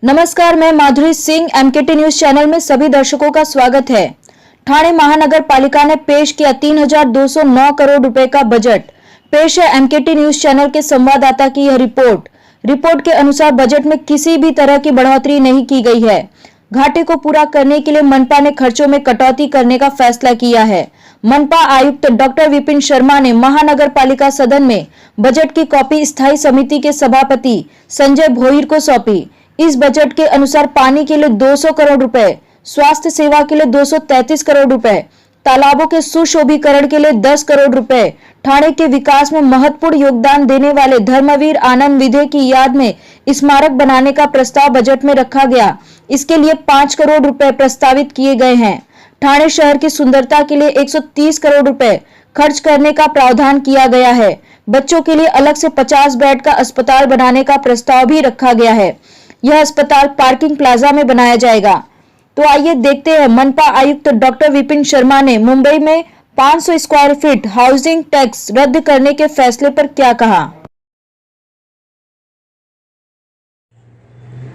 नमस्कार, मैं माधुरी सिंह MKT news channel में सभी दर्शकों का स्वागत है। ठाणे महानगर पालिका ने पेश किया 3,209 करोड़ रुपए का बजट। पेश है एमकेटी न्यूज चैनल के संवाददाता की यह रिपोर्ट के अनुसार बजट में किसी भी तरह की बढ़ोतरी नहीं की गई है। घाटे को पूरा करने के लिए मनपा ने खर्चों में कटौती करने का फैसला किया है। मनपा आयुक्त डॉक्टर विपिन शर्मा ने महानगर पालिका सदन में बजट की कॉपी स्थायी समिति के सभापति संजय भोईर को सौंपी। इस बजट के अनुसार पानी के लिए 200 करोड़ रुपए, स्वास्थ्य सेवा के लिए 233 करोड़ रुपए, तालाबों के सुशोभीकरण के लिए 10 करोड़ रुपए, ठाणे के विकास में महत्वपूर्ण योगदान देने वाले धर्मवीर आनंद विधे की याद में स्मारक बनाने का प्रस्ताव बजट में रखा गया। इसके लिए 5 करोड़ रुपए प्रस्तावित किए गए हैं। ठाणे शहर की सुंदरता के लिए 130 करोड़ रुपए खर्च करने का प्रावधान किया गया है। बच्चों के लिए अलग से 50 बेड का अस्पताल बनाने का प्रस्ताव भी रखा गया है। यह अस्पताल पार्किंग प्लाजा में बनाया जाएगा। तो आइए देखते हैं मनपा आयुक्त डॉक्टर विपिन शर्मा ने मुंबई में 500 स्क्वायर फीट हाउसिंग टैक्स रद्द करने के फैसले पर क्या कहा।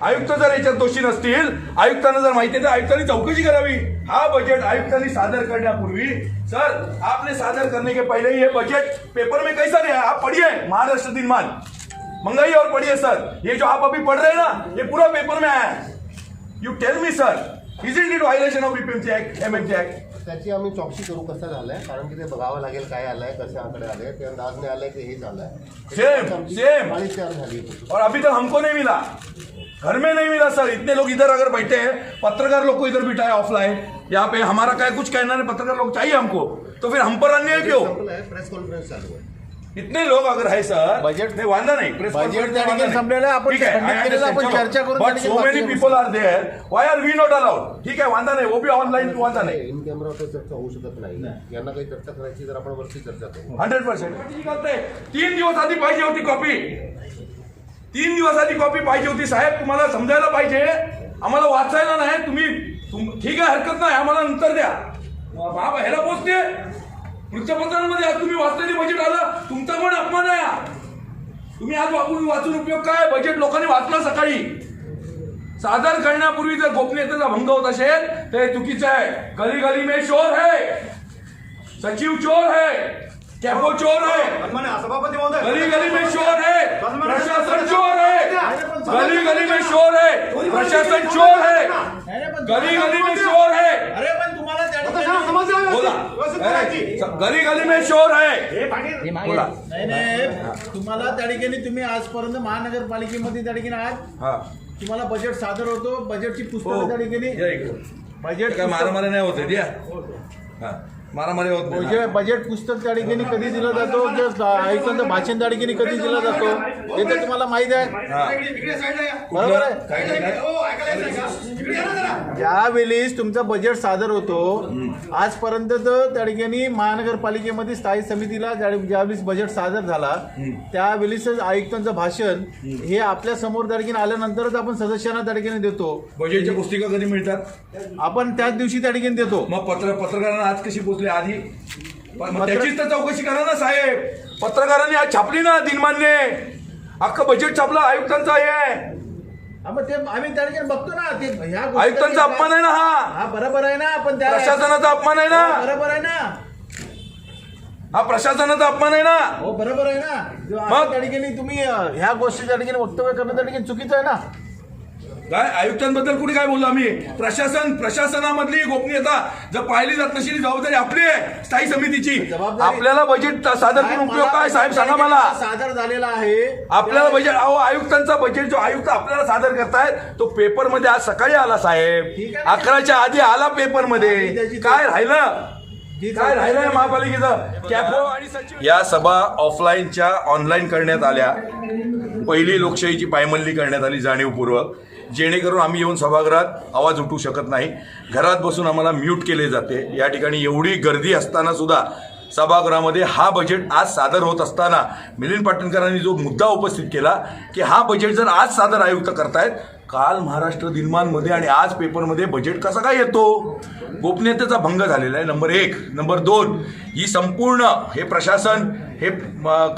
आयुक्त जर याच्यात दोषी नसतील, आयुक्तांना जर माहिती आहे तर आयुक्तांनी चौकशी करावी। हा बजट आयुक्तांनी सादर करण्यापूर्वी सर आपने सादर करने के पहले ये बजट पेपर में कैसा गया आप पढ़िए। महाराष्ट्र दिनमान मंगाइए और पढ़िए सर। ये जो आप अभी पढ़ रहे हैं ना ये पूरा पेपर में आया है। You tell me sir, isn't it violation of BPMC act, MMC act? त्याची आम्ही चौकशी करू कसं झालंय, कारण की ते बघावं लागेल काय आलंय, कसे आकडे आले, ते अंदाजने आलंय की हे झालंय। सेम तयार झाली और अभी तक हमको नहीं मिला, घर में नहीं मिला सर। इतने लोग इधर अगर बैठे हैं, पत्रकार लोग को इधर बिठाए ऑफलाइन, यहाँ पे हमारा क्या कुछ कहना नहीं, पत्रकार लोग चाहिए हमको, तो फिर हम पर अन्याय क्यों? प्रेस कॉन्फरन्स चालू है। इतने लोग अगर है सर, बजट नहीं वांधा नहीं, प्रेस बजट संपलेलं आहे, आपण चर्चा करू। But so many people are there, why are we not allowed? ठीक है, वांधा नाही, वो भी ऑनलाइन वांधा नाही। इन कॅमेरा तर चर्चा होऊ शकत नाही, यांना काही चर्चा करायची तर आपण वरती चर्चा करू। 100%। 3 दिवस आधी पाहिजे होती कॉपी, 3 दिवस आधी कॉपी पाहिजे होती साहेब। तुम्हाला समजायला पाहिजे, आम्हाला वाचायला नाही। तुम्ही ठीक आहे, हरकत नाही, आम्हाला नंतर द्या। बाबा ह्याला पोचते वृत्तपत्रांमध्ये आज तुम्ही वाचलेली बजेट आलं, तुमचा पण अपमान आहे। तुम्ही आज वाचून उपयोग काय? बजेट लोकांनी वाचलं सकाळी। सादर करण्यापूर्वी जर गोपनीयतेचा भंग होत असेल तर चुकीचं आहे। गली गली में शोर है, सचिव चोर है, कैपो चोर है, गली गली में शोर है, प्रशासन चोर है, गली गली में शोर है, प्रशासन चोर है, गली गली में शोर है। अरे पण तुम्हाला बोला गली गली में शोर है, बोला नाही, तुम्हाला त्या ठिकाणी तुम्ही आजपर्यंत महानगरपालिकेमध्ये त्या ठिकाणी आज तुम्हाला बजेट सादर होतो, बजेटची पुस्तकं त्या ठिकाणी बजेट काय मारामारी नाही होते द्या, मारामारी होत नाही। बजेट पुस्तक त्या ठिकाणी कधी दिलं जातो, आयुक्तांचं भाषण त्या ठिकाणी कधी दिलं जातो हे तर तुम्हाला माहित आहे, बरोबर आहे? ज्यावेळेस तुमचं बजेट सादर होतो आजपर्यंत त्या ठिकाणी महानगरपालिकेमध्ये स्थायी समितीला ज्यावेळेस बजेट सादर झाला त्यावेळेस आयुक्तांचं भाषण हे आपल्या समोर त्या ठिकाणी आल्यानंतरच आपण सदस्यांना त्या ठिकाणी देतो। बजेटच्या पुस्तिका कधी मिळतात? आपण त्याच दिवशी त्या ठिकाणी देतो। मग पत्रकारांना आज कशी पोचले आधी? त्याचीच तर चौकशी करा ना साहेब। पत्रकारांनी आज छापली ना दिनमानने, अख्खं बजेट छापलं आयुक्तांचं आहे। मग ते आम्ही त्या ठिकाणी बघतो ना, ते ह्या आयुक्तांचा अपमान आहे ना हा बरोबर आहे ना, पण त्या प्रशासनाचा अपमान आहे ना, बरोबर आहे ना, हा प्रशासनाचा अपमान आहे ना। हो बरोबर आहे ना। मग त्या ठिकाणी तुम्ही ह्या गोष्टी त्या ठिकाणी वक्तव्य करणं त्या ठिकाणी चुकीचं आहे ना। काय आयुक्तांबद्दल कुठे काय बोललो आम्ही? प्रशासनामधली गोपनीयता जर पाहिली जात नसेल जबाबदारी आपली आहे स्थायी समितीची। आपल्याला बजेट सादर करून उपयोग काय साहेब सांगा मला? सादर झालेला आहे आपल्याला बजेट, अहो आयुक्तांचा बजेट जो आयुक्त आपल्याला सादर करतायत तो पेपर मध्ये आज सकाळी आला साहेब, 11च्या आधी आला पेपर मध्ये। काय राहिलं? काय राहिलंय महापालिकेचं? कॅपो आणि सचिव या सभा ऑफलाईनच्या ऑनलाईन करण्यात आल्या। पहिली लोकशाहीची पायमल्ली करण्यात आली जाणीवपूर्वक, जेणेकरून आम्ही येऊन सभागृहात आवाज उठवू शकत नाही। घरात बसून आम्हाला म्यूट केले जाते। या ठिकाणी एवढी गर्दी असताना सुद्धा सभागृहामध्ये हा बजेट आज सादर होत असताना मिलिंद पाटणकरांनी जो मुद्दा उपस्थित केला की हा बजेट जर आज सादर आयुक्त करतायत, काल महाराष्ट्र दिनमानमध्ये आणि आज पेपरमध्ये बजेट कसा काय येतो? गोपनीयतेचा भंग झालेला आहे, नंबर 1. नंबर 2, ही संपूर्ण हे प्रशासन हे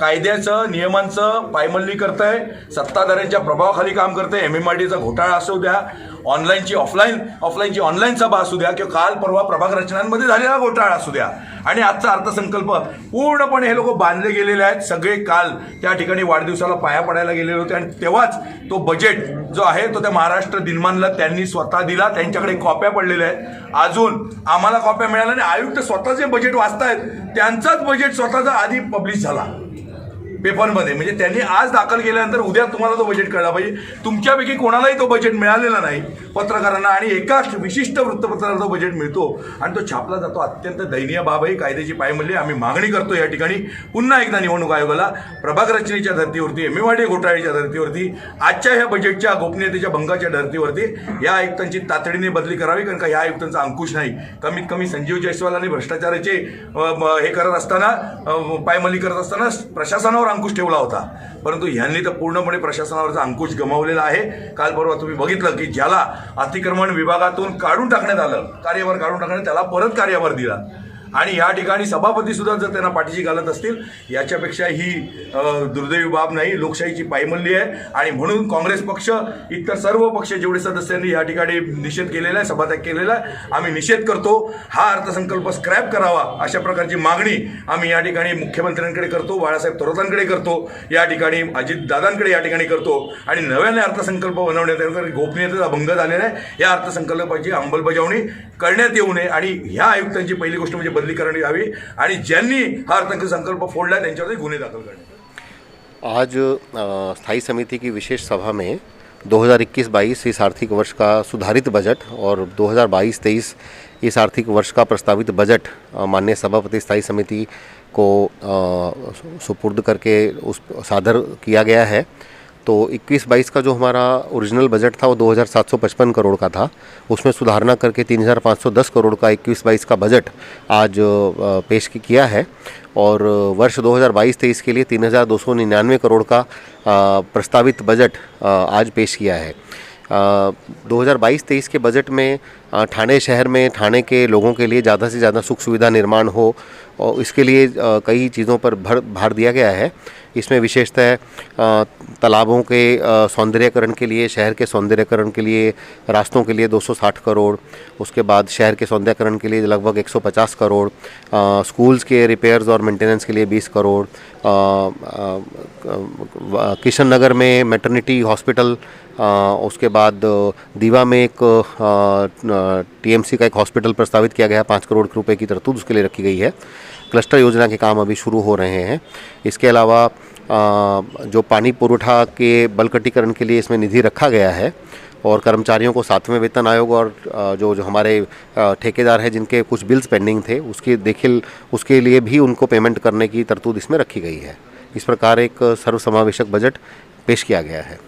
कायद्याचं नियमांचं पायमल्ली करतं आहे, सत्ताधाऱ्यांच्या प्रभावाखाली काम करतं आहे. MMRDचा घोटाळा असू द्या, ऑनलाईनची ऑफलाईनची ऑनलाईन सभा असू द्या, किंवा काल परवा प्रभाग रचनांमध्ये झालेला घोटाळा असू द्या, आणि आजचा अर्थसंकल्प पूर्णपणे हे लोक बांधले गेलेले आहेत. सगळे काल त्या ठिकाणी वाढदिवसाला पाया पडायला गेलेले होते, आणि तेव्हाच तो बजेट जो आहे तो त्या महाराष्ट्र दिनमानला त्यांनी स्वतः दिला. त्यांच्याकडे कॉप्या पडलेल्या आहेत. अजून आम्हाला कॉप्या मिळाल्या नाही. आयुक्त स्वतः जे बजेट वाचतायत त्यांचाच बजेट स्वतःचा आधी पब्लिश झाला पेपरमध्ये. म्हणजे त्यांनी आज दाखल केल्यानंतर उद्या तुम्हाला तो बजेट कळला पाहिजे. तुमच्यापैकी कोणालाही तो बजेट मिळालेला नाही पत्रकारांना, आणि एका विशिष्ट वृत्तपत्राला तो बजेट मिळतो आणि तो छापला जातो. अत्यंत दयनीय बाब आहे, कायद्याची पायमल्ली. आम्ही मागणी करतो या ठिकाणी पुन्हा एकदा निवडणूक आयोगाला, प्रभाग रचनेच्या धर्तीवरती, MMRD घोटाळ्याच्या धर्तीवरती, आजच्या ह्या बजेटच्या गोपनीयतेच्या भंगाच्या धर्तीवरती या आयुक्तांची तातडीने बदली करावी. कारण का या आयुक्तांचा अंकुश नाही. कमीत कमी संजीव जयस्वाल आणि भ्रष्टाचाराचे हे करत असताना, पायमल्ली करत असताना प्रशासनावर अंकुश ठेवला होता, परंतु ह्यांनी तर पूर्णपणे प्रशासनावरचा अंकुश गमावलेला आहे. काल परवा तुम्ही बघितलं की ज्याला अतिक्रमण विभागातून काढून टाकण्यात आलं, कार्यभार काढून टाकण्यात, त्याला परत कार्यभार दिला. आणि या ठिकाणी सभापती सुद्धा जर त्यांना पाठीशी घालत असतील, याच्यापेक्षा ही दुर्दैवी बाब नाही, लोकशाहीची पायमल्ली आहे. आणि म्हणून काँग्रेस पक्ष, इतर सर्व पक्ष जेवढे सदस्यांनी या ठिकाणी निषेध केलेला आहे, सभात्याग केलेला आहे, आम्ही निषेध करतो. हा अर्थसंकल्प स्क्रॅप करावा अशा प्रकारची मागणी आम्ही या ठिकाणी मुख्यमंत्र्यांकडे करतो, बाळासाहेब थोरातांकडे करतो, या ठिकाणी अजितदादांकडे या ठिकाणी करतो. आणि नव्याने अर्थसंकल्प बनवण्यात गोपनीयतेचा भंग झालेला आहे. या अर्थसंकल्पाची अंमलबजावणी करण्यात येऊ नये, आणि ह्या आयुक्तांची पहिली गोष्ट म्हणजे बदली करण्यात यावी, आणि ज्यांनी हा अर्थसंकल्प फोडला त्यांच्यावरती गुन्हे दाखल करण्यात. आज स्थायी समिति की विशेष सभा में 2021-22 इस आर्थिक वर्ष का सुधारित बजट और 2022-23 इस आर्थिक वर्ष का प्रस्तावित बजट माननीय सभापति स्थायी समिति को सुपुर्द करके उस सादर किया गया है. तो 21-22 का जो हमारा ओरिजिनल बजट था वो 2755 करोड़ का था. उसमें सुधारना करके 3510 करोड़ का 21-22 का बजट आज पेश किया है. और वर्ष 2022-23 के लिए 3299 करोड़ का प्रस्तावित बजट आज पेश किया है. 2022-23 के बजट में ठाणे शहर में ठाणे के लोगों के लिए ज़्यादा से ज़्यादा सुख सुविधा निर्माण हो, और इसके लिए कई चीज़ों पर भार दिया गया है. इसमें विशेषतः तालाबों के सौंदर्यकरण के लिए, शहर के सौंदर्यकरण के लिए, रास्तों के लिए 260 करोड़, उसके बाद शहर के सौंदर्यकरण के लिए लगभग 150 करोड़, स्कूल्स के रिपेयर्स और मेंटेनेंस के लिए 20 करोड़, किशन नगर में मैटरनिटी हॉस्पिटल, उसके बाद दीवा में एक TMC का एक हॉस्पिटल प्रस्तावित किया गया है. 5 करोड़ रुपए की तरतूद उसके लिए रखी गई है. क्लस्टर योजना के काम अभी शुरू हो रहे हैं. इसके अलावा जो पानी पुरवठा के बलकटीकरण के लिए इसमें निधि रखा गया है, और कर्मचारियों को 7वें वेतन आयोग और जो हमारे ठेकेदार हैं जिनके कुछ बिल्स पेंडिंग थे उसके लिए भी उनको पेमेंट करने की तरतूद इसमें रखी गई है. इस प्रकार एक सर्वसमावेशक बजट पेश किया गया है.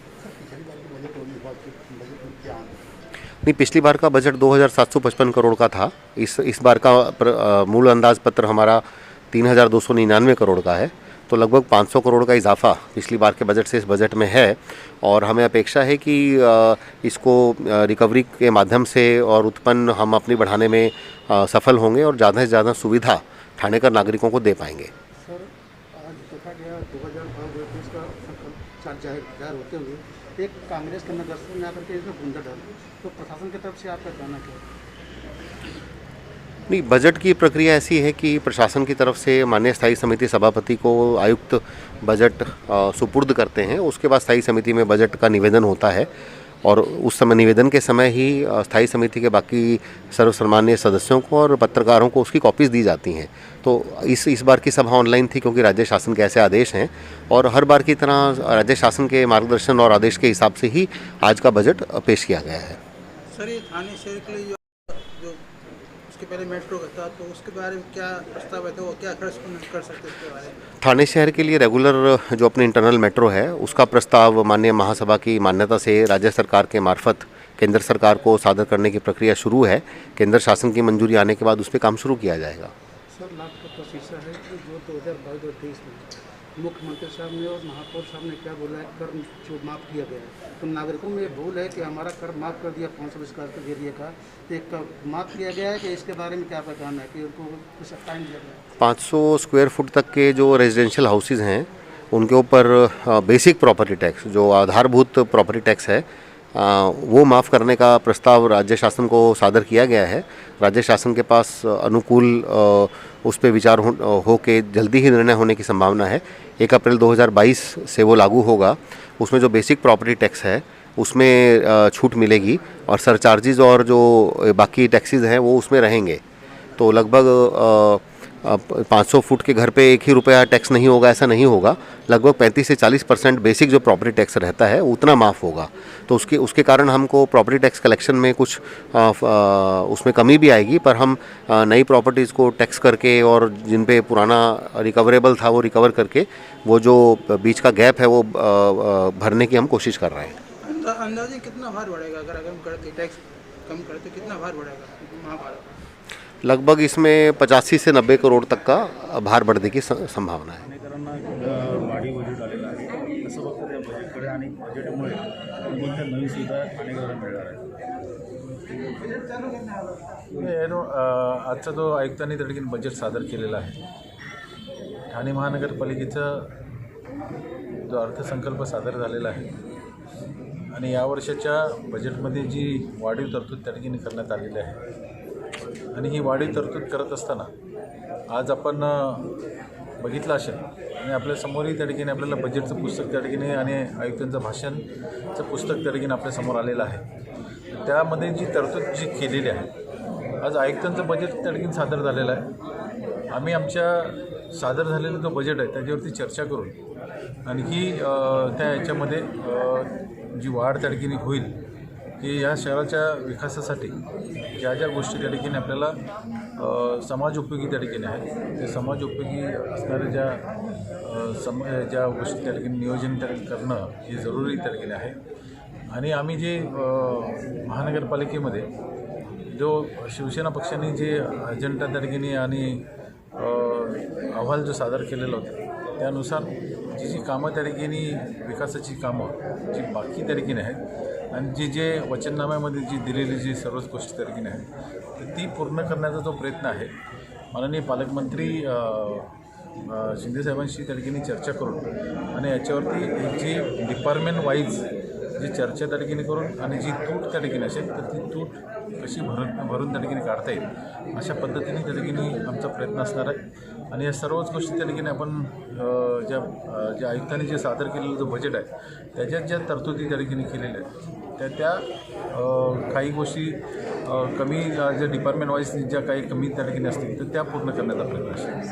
नहीं, पिछली बार का बजट 2755 करोड़ का था. इस बार का मूल अंदाज पत्र हमारा 3299 करोड़ का है. तो लगभग 500 करोड़ का इजाफा पिछली बार के बजट से इस बजट में है, और हमें अपेक्षा है कि इसको रिकवरी के माध्यम से और उत्पन्न हम अपनी बढ़ाने में सफल होंगे और ज़्यादा से ज़्यादा सुविधा ठाणेकर नागरिकों को दे पाएंगे. सर, आज देखा गया 2022 का संकल्प जाहिर होते हुए एक कांग्रेस के नगरसेवक में आकर के इसमें गुंडा डाल, तो प्रशासन की तरफ से आपका कहना क्या है? नहीं, बजट की प्रक्रिया ऐसी है कि प्रशासन की तरफ से माननीय स्थायी समिति सभापति को आयुक्त बजट सुपुर्द करते हैं. उसके बाद स्थायी समिति में बजट का निवेदन होता है, और उस समय निवेदन के समय ही स्थायी समिति के बाकी सर्वसम्मान्य सदस्यों को और पत्रकारों को उसकी कॉपीज़ दी जाती हैं. तो इस बार की सभा ऑनलाइन थी, क्योंकि राज्य शासन के ऐसे आदेश हैं, और हर बार की तरह राज्य शासन के मार्गदर्शन और आदेश के हिसाब से ही आज का बजट पेश किया गया है. सर, ये थाने शहर के लिए जो उसके पहले मेट्रो का था, तो उसके बारे में क्या प्रस्ताव है, तो वो क्या खर्च कर सकते हैं इसके बारे में? ठाणे शहर के लिए रेगुलर जो अपनी इंटरनल मेट्रो है उसका प्रस्ताव माननीय महासभा की मान्यता से राज्य सरकार के मार्फत केंद्र सरकार को सादर करने की प्रक्रिया शुरू है. केंद्र शासन की मंजूरी आने के बाद उस पर काम शुरू किया जाएगा. सर, लास्ट का शीर्षक है कि जो 2022-23 में मुख्यमंत्री साहब ने और महापौर साहब ने क्या बोला है, कर जो माफ़ किया गया है, तो नागरिकों में ये भूल है कि हमारा कर माफ़ कर दिया 520 के एरिया का, तो एक माफ़ किया गया है कि इसके बारे में क्या आपका कहना है कि उनको कुछ टाइम दिया गया है? 500 स्क्वायर फुट तक के जो रेजिडेंशियल हाउसेज हैं उनके ऊपर बेसिक प्रॉपर्टी टैक्स, जो आधारभूत प्रॉपर्टी टैक्स है, वो माफ़ करने का प्रस्ताव राज्य शासन को सादर किया गया है। राज्य शासन के पास अनुकूल उस पर विचार हो के जल्दी ही निर्णय होने की संभावना है। 1 अप्रैल 2022 से वो लागू होगा। उसमें जो बेसिक प्रॉपर्टी टैक्स है उसमें छूट मिलेगी और सरचार्जेज और जो बाकी टैक्सेस हैं वो उसमें रहेंगे। तो लगभग 500 फुट के घर पे 1 ही रुपया टैक्स नहीं होगा, ऐसा नहीं होगा। लगभग 35 से 40% बेसिक जो प्रॉपर्टी टैक्स रहता है उतना माफ़ होगा। तो उसके कारण हमको प्रॉपर्टी टैक्स कलेक्शन में कुछ उसमें कमी भी आएगी, पर हम नई प्रॉपर्टीज़ को टैक्स करके और जिन पे पुराना रिकवरेबल था वो रिकवर करके वो जो बीच का गैप है वो भरने की हम कोशिश कर रहे हैं। अंदाजे कितना भार बढ़ेगा अगर हम करते टैक्स कम करते, कितना भार बढ़ेगा महाभारत? लगभग इसमें 85 से 90 करोड़ तक का भार बढ़ने की संभावना है। ठाणेकरांना वाढीव बजेट आलेलं आहे, कसं बघतं त्या बजेटकडे आणि बजेटमुळे कोणत्या नवीन सुविधा ठाणेकरांना मिळणार आहेत? ಏನು आजचा जो आयुक्तांनी त्या ठिकाणी बजेट सादर केलेला आहे, ठाणे महानगरपालिकेचा जो अर्थसंकल्प सादर झालेला आहे आणि या वर्षाच्या बजेटमध्ये जी वाढीव तरतूद त्या ठिकाणी करण्यात आलेली आहे आणि ही वाढीव तरतूद करत असताना आज आपण बघितलं असेल आणि आपल्या समोरही त्या ठिकाणी आपल्याला बजेटचं पुस्तक त्या ठिकाणी आणि आयुक्तांचं भाषणचं पुस्तक त्या ठिकाणी आपल्यासमोर आलेलं आहे। त्यामध्ये जी तरतूद जी केलेली आहे, आज आयुक्तांचं बजेट त्या ठिकाणी सादर झालेलं आहे। आम्ही आमच्या सादर झालेलं जो बजेट आहे त्याच्यावरती चर्चा करून आणि ही त्या याच्यामध्ये जी वाढ त्या ठिकाणी होईल की या शहराच्या विकासासाठी ज्या ज्या गोष्टी त्या ठिकाणी आपल्याला समाजोपयोगी त्या ठिकाणी आहेत, ते समाजोपयोगी असणाऱ्या ज्या गोष्टी त्या ठिकाणी नियोजन त्या ठिकाणी करणं हे जरुरी त्या ठिकाणी आहे। आणि आम्ही जे महानगरपालिकेमध्ये जो शिवसेना पक्षाने जे अजेंडा त्या ठिकाणी आणि अहवाल जो सादर केलेला होता त्यानुसार जी कामं त्या ठिकाणी विकासाची कामं जी बाकी त्या ठिकाणी आहेत आणि जे वचननाम्यामध्ये जी दिलेली जी सर्वच गोष्टी त्या ठिकाणी आहेत तर ती पूर्ण करण्याचा जो प्रयत्न आहे, माननीय पालकमंत्री शिंदेसाहेबांशी त्या ठिकाणी चर्चा करून आणि याच्यावरती जी डिपार्टमेंट वाईज जी चर्चा त्या ठिकाणी करून आणि जी तूट त्या ठिकाणी असेल तर ती तूट कशी भरून त्या ठिकाणी काढता येईल अशा पद्धतीने त्या ठिकाणी आमचा प्रयत्न असणार आहे। आणि या सर्वच गोष्टी त्या ठिकाणी आपण ज्या आयुक्तांनी जे सादर केलेलं जो बजेट आहे त्याच्यात ज्या तरतुदी त्या ठिकाणी केलेल्या आहेत त्या काही गोष्टी कमी ज्या डिपार्टमेंट वाईज ज्या काही कमी त्या ठिकाणी असतील तर त्या पूर्ण करण्याचा प्रयत्न असेल।